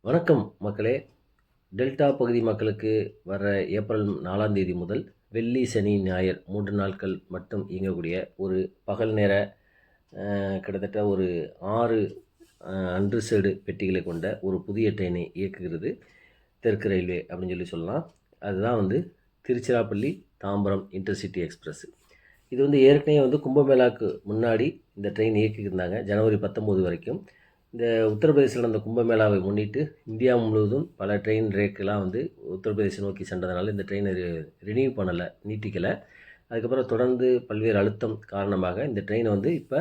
வணக்கம் மக்களே. டெல்டா பகுதி மக்களுக்கு வர ஏப்ரல் 4ஆம் தேதி முதல் வெள்ளி, சனி, ஞாயிறு 3 நாட்கள் மட்டும் இயங்கக்கூடிய ஒரு பகல் நேர கிட்டத்தட்ட ஒரு 6 அன்ரிசர்வ்டு பெட்டிகளை கொண்ட ஒரு புதிய ட்ரெயினை இயக்குகிறது தெற்கு ரயில்வே அப்படின்னு சொல்லலாம். அதுதான் திருச்சிராப்பள்ளி தாம்பரம் இன்டர்சிட்டி எக்ஸ்பிரஸ். இது ஏற்கனவே கும்பமேளாவுக்கு முன்னாடி இந்த ட்ரெயின் இயக்கியிருந்தாங்க, ஜனவரி 19 வரைக்கும். இந்த உத்தரப்பிரதேசத்தில் அந்த கும்பமேளாவை முன்னிட்டு இந்தியா முழுவதும் பல ட்ரெயின் ரேக்கெல்லாம் உத்தரப்பிரதேசம் நோக்கி சென்றதுனால இந்த ட்ரெயினை ரினியூ பண்ணலை, நீட்டிக்கலை. அதுக்கப்புறம் தொடர்ந்து பல்வேறு அழுத்தம் காரணமாக இந்த ட்ரெயினை இப்போ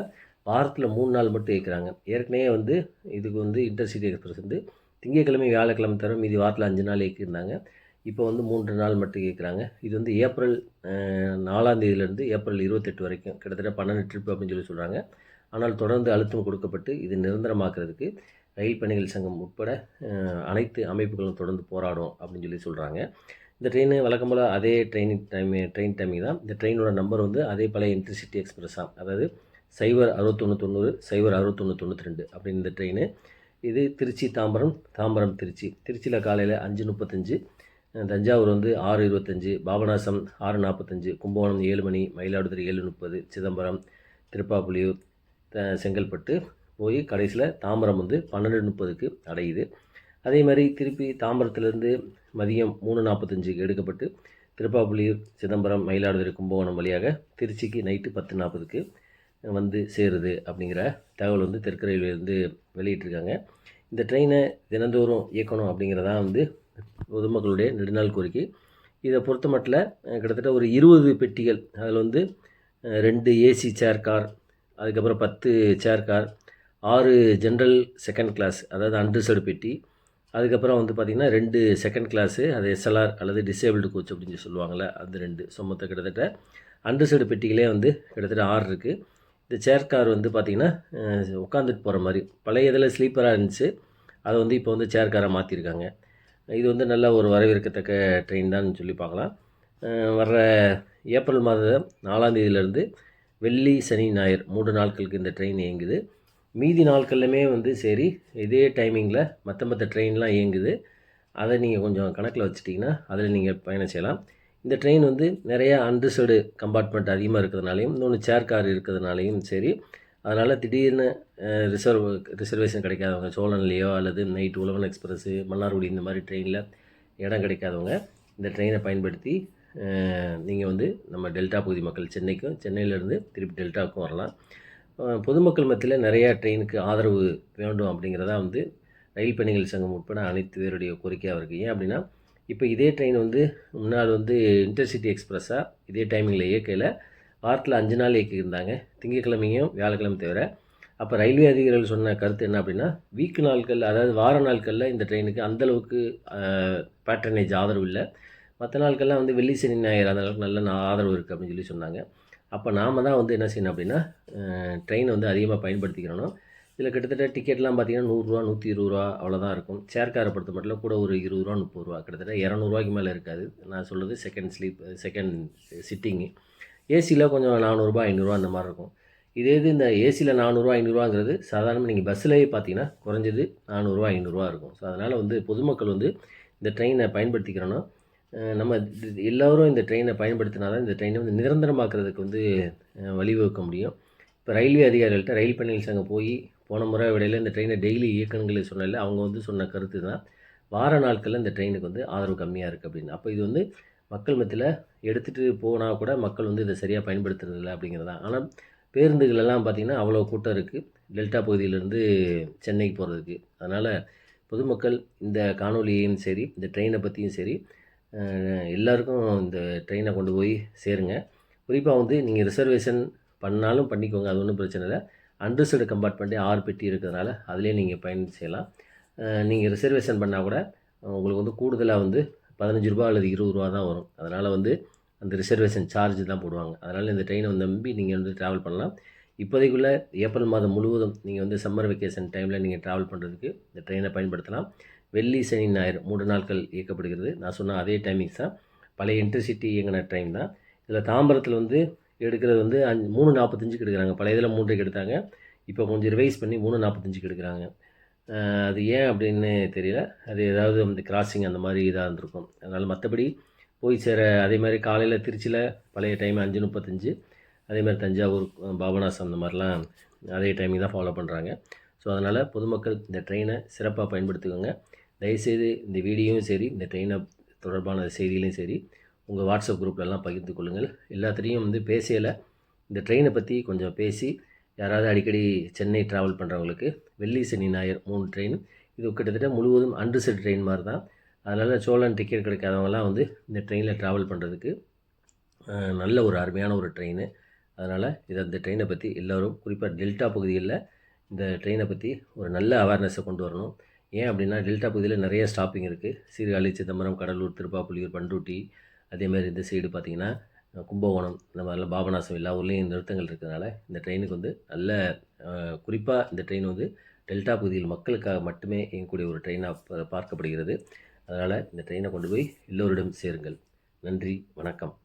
வாரத்தில் 3 நாள் மட்டும் இயக்குறாங்க. ஏற்கனவே இதுக்கு இன்டர்சிட்டி எக்ஸ்பிரஸ் திங்கட்கிழமை வியாழக்கிழமை தவிர மீதி வாரத்தில் 5 நாள் இயக்கியிருந்தாங்க. இப்போ 3 நாள் மட்டும் இயக்குறாங்க. இது ஏப்ரல் 4ஆம் தேதியிலேருந்து ஏப்ரல் 28 வரைக்கும் கிட்டத்தட்ட 12 ட்ரிப் அப்படின்னு சொல்கிறாங்க. ஆனால் தொடர்ந்து அழுத்தம் கொடுக்கப்பட்டு இது நிரந்தரமாக்குறதுக்கு ரயில் பணிகள் சங்கம் உட்பட அனைத்து அமைப்புகளும் தொடர்ந்து போராடும் அப்படின்னு சொல்கிறாங்க. இந்த ட்ரெயின் வழக்கம் போல் அதே ட்ரெயின் டைமிங் தான். இந்த ட்ரெயினோட நம்பர் அதே பழைய இன்டர்சிட்டி எக்ஸ்பிரஸாக, அதாவது 06190 06192 அப்படின்னு இந்த ட்ரெயின். இது திருச்சி தாம்பரம், தாம்பரம் திருச்சி. திருச்சியில் காலையில் 5:35, தஞ்சாவூர் 6:25, பாபநாசம் 6:45, கும்பகோணம் 7 மணி, மயிலாடுதுறை 7:30, சிதம்பரம், திருப்பாப்புலியூர், செங்கல்பட்டு போய் கடைசியில் தாம்பரம் 12:30க்கு அடையுது. அதே மாதிரி திருப்பி தாம்பரத்துலேருந்து மதியம் 3:45க்கு எடுக்கப்பட்டு திருப்பாப்புலியூர், சிதம்பரம், மயிலாடுதுறை, கும்பகோணம் வழியாக திருச்சிக்கு நைட்டு 10:40க்கு சேருது அப்படிங்கிற தகவல் தெற்கு ரயில்வேலேருந்து வெளியிட்டிருக்காங்க. இந்த ட்ரெயினை தினந்தோறும் இயக்கணும் அப்படிங்கிறதான் பொதுமக்களுடைய நெடுநாள் கோரிக்கை. இதை பொறுத்த மட்டும் கிட்டத்தட்ட ஒரு 20 பெட்டிகள், அதில் 2 ஏசி சேர் கார், அதுக்கப்புறம் 10 chair car, 6 general second class அதாவது அன்ரிசர்வ்டு பெட்டி, அதுக்கப்புறம் பார்த்திங்கன்னா 2 செகண்ட் கிளாஸு, அது எஸ்எல்ஆர் அல்லது டிசேபிள்டு கோச் அப்படின்னு சொல்லுவாங்கள்ல, அது 2. மொத்தம் கிட்டத்தட்ட அன்ரிசர்வ்டு பெட்டிகளே கிட்டத்தட்ட 6 இருக்குது. இந்த சேர் கார் பார்த்திங்கன்னா உட்காந்துட்டு போகிற மாதிரி, பழைய இதில் ஸ்லீப்பராக இருந்துச்சு, அதை இப்போ சேர் காராக மாற்றிருக்காங்க. இது நல்ல ஒரு வரவேற்கத்தக்க ட்ரெயின் தான் சொல்லி பார்க்கலாம். வர்ற ஏப்ரல் மாதம் 4ஆம் தேதியிலேருந்து வெள்ளி, சனி, ஞாயிறு 3 நாட்களுக்கு இந்த ட்ரெயின் இயங்குது. மீதி நாட்கள்லையுமே சரி இதே டைமிங்கில் மற்ற ட்ரெயின்லாம் இயங்குது. அதை நீங்கள் கொஞ்சம் கணக்கில் வச்சுட்டிங்கன்னா அதில் நீங்கள் பயணம் செய்யலாம். இந்த ட்ரெயின் நிறையா அன்ரிசர்வ்டு கம்பார்ட்மெண்ட் அதிகமாக இருக்கிறதுனாலையும், இன்னொன்று சேர் கார் இருக்கிறதுனாலையும் சரி, அதனால் திடீர்னு ரிசர்வேஷன் கிடைக்காதவங்க, சோழன்லேயோ அல்லது நைட் உழவன் எக்ஸ்பிரஸ்ஸு, மன்னார்குடி இந்த மாதிரி ட்ரெயினில் இடம் கிடைக்காதவங்க இந்த ட்ரெயினை பயன்படுத்தி நீங்கள் நம்ம டெல்டா பகுதி மக்கள் சென்னைக்கும், சென்னையிலேருந்து திருப்பி டெல்டாவுக்கும் வரலாம். பொதுமக்கள் மத்தியில் நிறையா ட்ரெயினுக்கு ஆதரவு வேண்டும் அப்படிங்கிறதா ரயில் பணிகள் சங்கம் உட்பட அனைத்து பேருடைய கோரிக்கையாக இருக்குது. ஏன் அப்படின்னா, இப்போ இதே ட்ரெயின் முன்னால் இன்டர்சிட்டி எக்ஸ்பிரஸ்ஸாக இதே டைமிங்கில் இயக்கையில் வாரத்தில் 5 நாள் இயக்கியிருந்தாங்க, திங்கட்கிழமையும் வியாழக்கிழமை தவிர. அப்போ ரயில்வே அதிகாரிகள் சொன்ன கருத்து என்ன அப்படின்னா, வீக் நாட்கள் அதாவது வார நாட்களில் இந்த ட்ரெயினுக்கு அந்தளவுக்கு பேட்ரனேஜ் ஆதரவு இல்லை, மற்ற நாட்கள்லாம் வெள்ளி, சனி, ஞாயிறு அந்த அளவுக்கு நல்ல ஆதரவு இருக்குது அப்படின்னு சொன்னாங்க. அப்போ நாம் தான் என்ன செய்யணும் அப்படின்னா, ட்ரெயினை அதிகமாக பயன்படுத்திக்கிறணும். இதில் கிட்டத்தட்ட டிக்கெட்லாம் பார்த்திங்கன்னா 100 ரூபா, 120 ரூபா அவ்வளோதான் இருக்கும். சேர் காரை பொறுத்த மட்டும் கூட ஒரு 20 ரூபா, 30 ரூபா, கிட்டத்தட்ட 200 ரூபாய்க்கு மேலே இருக்காது. நான் சொல்கிறது செகண்ட் சிட்டிங்கு. ஏசியில் கொஞ்சம் 400 ரூபா, 500 ரூபா அந்த மாதிரி இருக்கும். இதே இந்த ஏசியில் 400 ரூபா, 500 ரூபாங்கிறது சாதாரணமாக நீங்கள் பஸ்ஸிலேயே பார்த்தீங்கன்னா குறைஞ்சது 400 ரூபா, 500 ரூபா இருக்கும். ஸோ அதனால் பொதுமக்கள் இந்த ட்ரெயினை பயன்படுத்திக்கிறணும். நம்ம எல்லோரும் இந்த ட்ரெயினை பயன்படுத்தினா தான் இந்த ட்ரெயினை நிரந்தரமாக்குறதுக்கு வழிவகுக்க முடியும். இப்போ ரயில்வே அதிகாரிகள்கிட்ட ரயில் பணிகள் சங்கம் போன முறை விடையில் இந்த ட்ரெயினை டெய்லி இயக்கணுங்களே சொன்னால அவங்க சொன்ன கருத்து தான், வார நாட்களில் இந்த ட்ரெயினுக்கு ஆதரவு கம்மியாக இருக்குது அப்படின்னு. அப்போ இது மக்கள் மத்தியில் எடுத்துகிட்டு போனால் கூட மக்கள் இதை சரியாக பயன்படுத்துறதில்ல அப்படிங்கிறதான். ஆனால் பேருந்துகளெல்லாம் பார்த்திங்கன்னா அவ்வளோ கூட்டம் இருக்குது டெல்டா பகுதியிலேருந்து சென்னைக்கு போகிறதுக்கு. அதனால் பொதுமக்கள் இந்த காணொலியையும் சரி, இந்த ட்ரெயினை பற்றியும் சரி, எல்லாருக்கும் இந்த ட்ரெயினை கொண்டு போய் சேருங்க. குறிப்பாக நீங்கள் ரிசர்வேஷன் பண்ணாலும் பண்ணிக்கோங்க, அது ஒன்றும் பிரச்சனை இல்லை. அன்ரிசர்வ்டு கம்பார்ட்மெண்ட்டே 6 பெட்டி இருக்கிறதுனால அதிலே நீங்கள் பயணம் செய்யலாம். நீங்கள் ரிசர்வேஷன் பண்ணால் கூட உங்களுக்கு கூடுதலாக 15 ரூபா அல்லது 20 ரூபா தான் வரும். அதனால் அந்த ரிசர்வேஷன் சார்ஜ் தான் போடுவாங்க. அதனால் இந்த ட்ரெயினை நம்பி நீங்கள் ட்ராவல் பண்ணலாம். இப்போதைக்குள்ள ஏப்ரல் மாதம் முழுவதும் நீங்கள் சம்மர் வெக்கேஷன் டைமில் நீங்கள் ட்ராவல் பண்ணுறதுக்கு இந்த ட்ரெயினை பயன்படுத்தலாம். வெள்ளி, சனி, ஞாயிறு 3 நாட்கள் இயக்கப்படுகிறது. நான் சொன்ன அதே டைமிங்ஸ் தான், பழைய இன்டர்சிட்டி இயங்கின ட்ரெயின் தான். இதில் தாம்பரத்தில் எடுக்கிறது 3:45க்கு எடுக்கிறாங்க. பழைய இதில் 3க்கு எடுத்தாங்க, இப்போ கொஞ்சம் ரிவைஸ் பண்ணி 3:45க்கு எடுக்கிறாங்க. அது ஏன் அப்படின்னு தெரியல. அது ஏதாவது வந்து கிராசிங் அந்த மாதிரி இதாக இருந்திருக்கும். அதனால் மற்றபடி போய் சேர அதே மாதிரி காலையில் திருச்சியில் பழைய டைம் 5:35, அதே மாதிரி தஞ்சாவூர் பாபநாசம் அந்த மாதிரிலாம் அதே டைமிங் தான் ஃபாலோ பண்ணுறாங்க. ஸோ அதனால் பொதுமக்கள் இந்த ட்ரெயினை சிறப்பாக பயன்படுத்திக்கோங்க. தயவுசெய்து இந்த வீடியோவும் சரி, இந்த ட்ரெயினை தொடர்பான செய்திகளையும் சரி உங்கள் வாட்ஸ்அப் குரூப்லலாம் பகிர்ந்து கொள்ளுங்கள். எல்லாத்துலேயும் வந்து பேசையில் இந்த ட்ரெயினை பற்றி கொஞ்சம் பேசி, யாராவது அடிக்கடி சென்னை ட்ராவல் பண்ணுறவங்களுக்கு வெள்ளி சனி ஞாயிறு 3 ட்ரெயின், இது கிட்டத்தட்ட முழுவதும் அன்ரிசர்வ்ட் ட்ரெயின் மாதிரி தான். அதனால் சோழன் டிக்கெட் கிடைக்காதவங்கலாம் வந்து இந்த ட்ரெயினில் ட்ராவல் பண்ணுறதுக்கு நல்ல ஒரு அருமையான ஒரு ட்ரெயின். அதனால் இந்த ட்ரெயினை பற்றி எல்லோரும் குறிப்பாக டெல்டா பகுதிகளில் இந்த ட்ரெயினை பற்றி ஒரு நல்ல அவேர்னஸை கொண்டு வரணும். ஏன் அப்படின்னா டெல்டா பகுதியில் நிறைய ஸ்டாப்பிங் இருக்குது. சீர்காழி, சிதம்பரம், கடலூர், திருப்பாப்புலியூர், பண்ருட்டி, அதேமாதிரி இந்த சைடு பார்த்திங்கன்னா கும்பகோணம், இந்த மாதிரிலாம் பாபநாசம், எல்லா ஊர்லேயும் நிறுத்தங்கள் இருக்கிறதுனால இந்த ட்ரெயினுக்கு வந்து நல்ல குறிப்பாக இந்த ட்ரெயின் வந்து டெல்டா பகுதியில் மக்களுக்காக மட்டுமே இயங்கக்கூடிய ஒரு ட்ரெயினாக பார்க்கப்படுகிறது. அதனால் இந்த ட்ரெயினை கொண்டு போய் எல்லோரிடம் சேருங்கள். நன்றி, வணக்கம்.